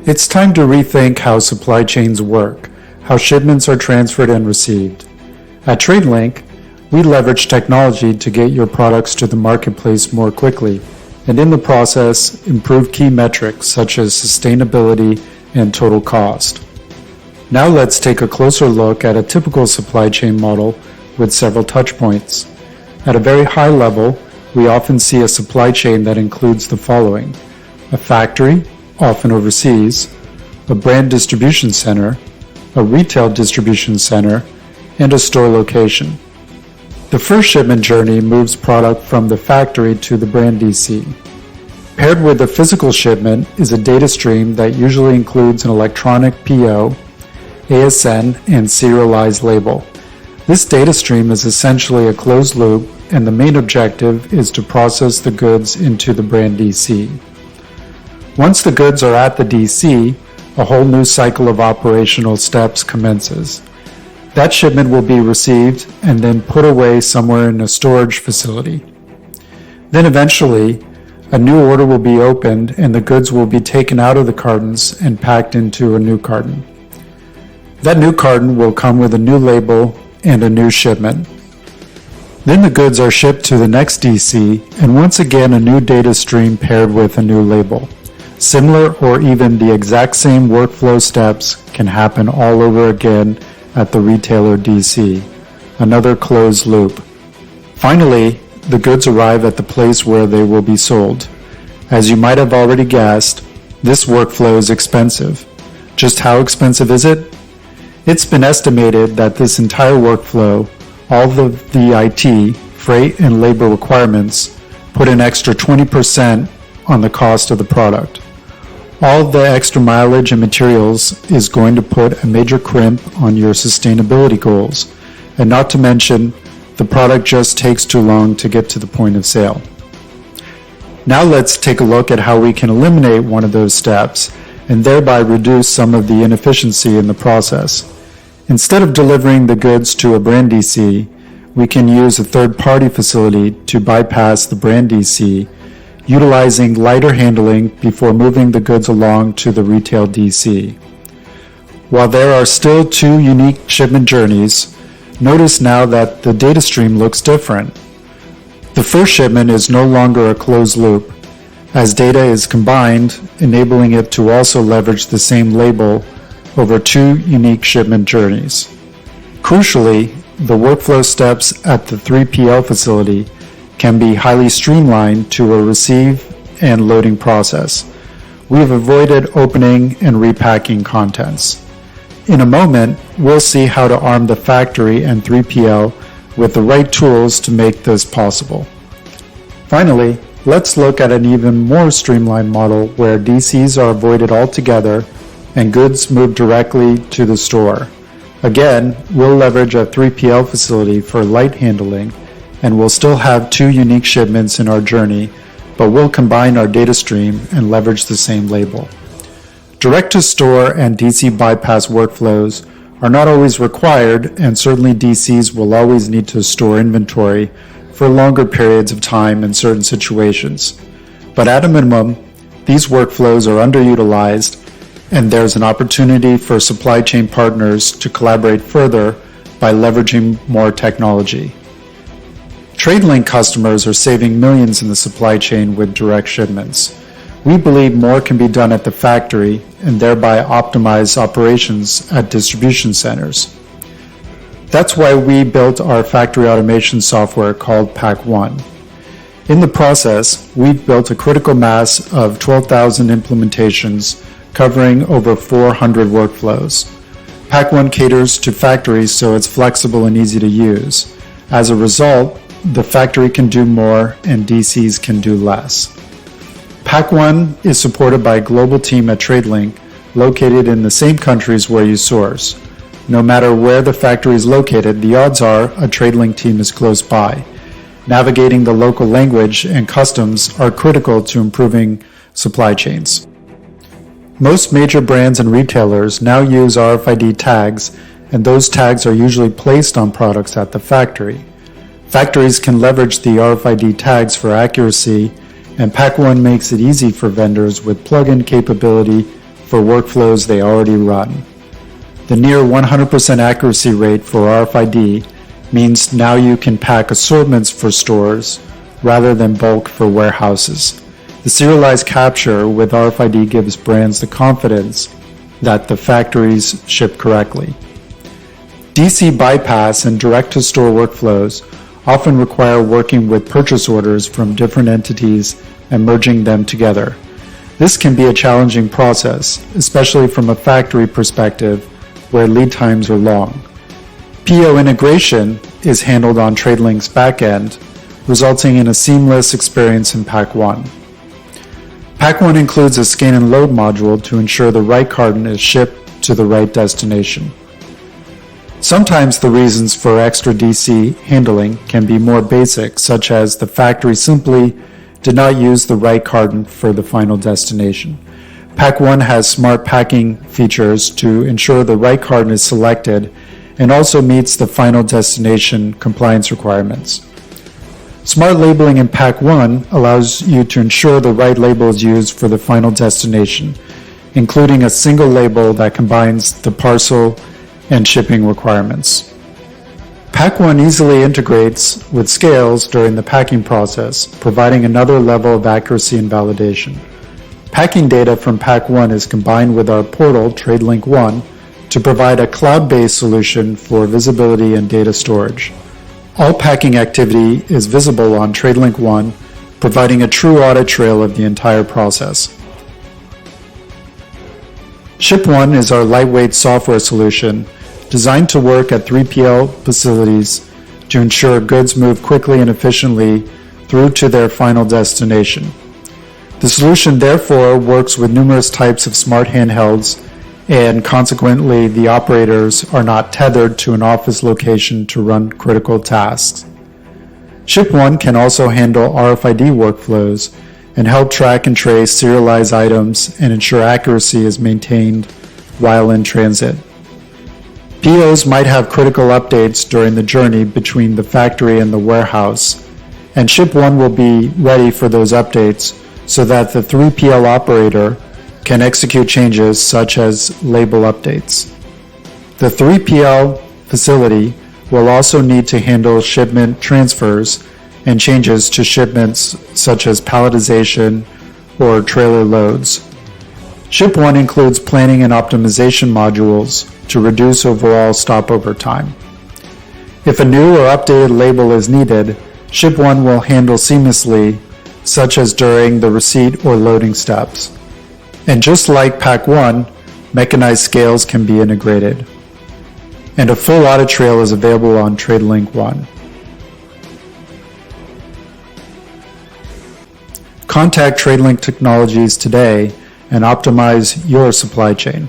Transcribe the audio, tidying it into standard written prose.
It's time to rethink how supply chains work, how shipments are transferred and received. At TradeLink, we leverage technology to get your products to the marketplace more quickly, and in the process, improve key metrics such as sustainability and total cost. Now let's take a closer look at a typical supply chain model with several touch points. At a very high level, we often see a supply chain that includes the following: a factory, often overseas, a brand distribution center, a retail distribution center, and a store location. The first shipment journey moves product from the factory to the brand DC. Paired with the physical shipment is a data stream that usually includes an electronic PO, ASN, and serialized label. This data stream is essentially a closed loop, and the main objective is to process the goods into the brand DC. Once the goods are at the DC, a whole new cycle of operational steps commences. That shipment will be received and then put away somewhere in a storage facility. Then eventually, a new order will be opened and the goods will be taken out of the cartons and packed into a new carton. That new carton will come with a new label and a new shipment. Then the goods are shipped to the next DC, and once again a new data stream paired with a new label. Similar or even the exact same workflow steps can happen all over again at the retailer DC, another closed loop. Finally, the goods arrive at the place where they will be sold. As you might have already guessed, this workflow is expensive. Just how expensive is it? It's been estimated that this entire workflow, all the IT, freight, and labor requirements, put an extra 20% on the cost of the product. All the extra mileage and materials is going to put a major crimp on your sustainability goals, and not to mention, the product just takes too long to get to the point of sale. Now let's take a look at how we can eliminate one of those steps and thereby reduce some of the inefficiency in the process. Instead of delivering the goods to a brand DC, we can use a third-party facility to bypass the brand DC, utilizing lighter handling before moving the goods along to the retail DC. While there are still two unique shipment journeys, notice now that the data stream looks different. The first shipment is no longer a closed loop, as data is combined, enabling it to also leverage the same label over two unique shipment journeys. Crucially, the workflow steps at the 3PL facility can be highly streamlined to a receive and loading process. We have avoided opening and repacking contents. In a moment, we'll see how to arm the factory and 3PL with the right tools to make this possible. Finally, let's look at an even more streamlined model where DCs are avoided altogether and goods move directly to the store. Again, we'll leverage a 3PL facility for light handling, and we'll still have two unique shipments in our journey, but we'll combine our data stream and leverage the same label. Direct-to-store and DC bypass workflows are not always required, and certainly DCs will always need to store inventory for longer periods of time in certain situations. But at a minimum, these workflows are underutilized, and there's an opportunity for supply chain partners to collaborate further by leveraging more technology. TradeLink customers are saving millions in the supply chain with direct shipments. We believe more can be done at the factory and thereby optimize operations at distribution centers. That's why we built our factory automation software called Pack1. In the process, we've built a critical mass of 12,000 implementations covering over 400 workflows. Pack1 caters to factories so it's flexible and easy to use. As a result, the factory can do more and DCs can do less. Pack1 is supported by a global team at TradeLink located in the same countries where you source. No matter where the factory is located, the odds are a TradeLink team is close by. Navigating the local language and customs are critical to improving supply chains. Most major brands and retailers now use RFID tags, and those tags are usually placed on products at the factory. Factories can leverage the RFID tags for accuracy, and Pack1 makes it easy for vendors with plug-in capability for workflows they already run. The near 100% accuracy rate for RFID means now you can pack assortments for stores rather than bulk for warehouses. The serialized capture with RFID gives brands the confidence that the factories ship correctly. DC bypass and direct-to-store workflows often require working with purchase orders from different entities and merging them together. This can be a challenging process, especially from a factory perspective where lead times are long. PO integration is handled on TradeLink's backend, resulting in a seamless experience in Pack 1. Pack 1 includes a scan and load module to ensure the right carton is shipped to the right destination. Sometimes the reasons for extra DC handling can be more basic, such as the factory simply did not use the right carton for the final destination. Pack 1 has smart packing features to ensure the right carton is selected and also meets the final destination compliance requirements. Smart labeling in Pack 1 allows you to ensure the right label is used for the final destination, including a single label that combines the parcel and shipping requirements. Pack 1 easily integrates with scales during the packing process, providing another level of accuracy and validation. Packing data from Pack 1 is combined with our portal, TradeLink One, to provide a cloud-based solution for visibility and data storage. All packing activity is visible on TradeLink One, providing a true audit trail of the entire process. ShipOne is our lightweight software solution designed to work at 3PL facilities to ensure goods move quickly and efficiently through to their final destination. The solution therefore works with numerous types of smart handhelds, and consequently the operators are not tethered to an office location to run critical tasks. ShipOne can also handle RFID workflows and help track and trace serialized items and ensure accuracy is maintained while in transit. POs might have critical updates during the journey between the factory and the warehouse, and ShipOne will be ready for those updates so that the 3PL operator can execute changes such as label updates. The 3PL facility will also need to handle shipment transfers and changes to shipments such as palletization or trailer loads. ShipOne includes planning and optimization modules to reduce overall stopover time. If a new or updated label is needed, ShipOne will handle seamlessly, such as during the receipt or loading steps. And just like Pack 1, mechanized scales can be integrated. And a full audit trail is available on TradeLink One. Contact TradeLink Technologies today and optimize your supply chain.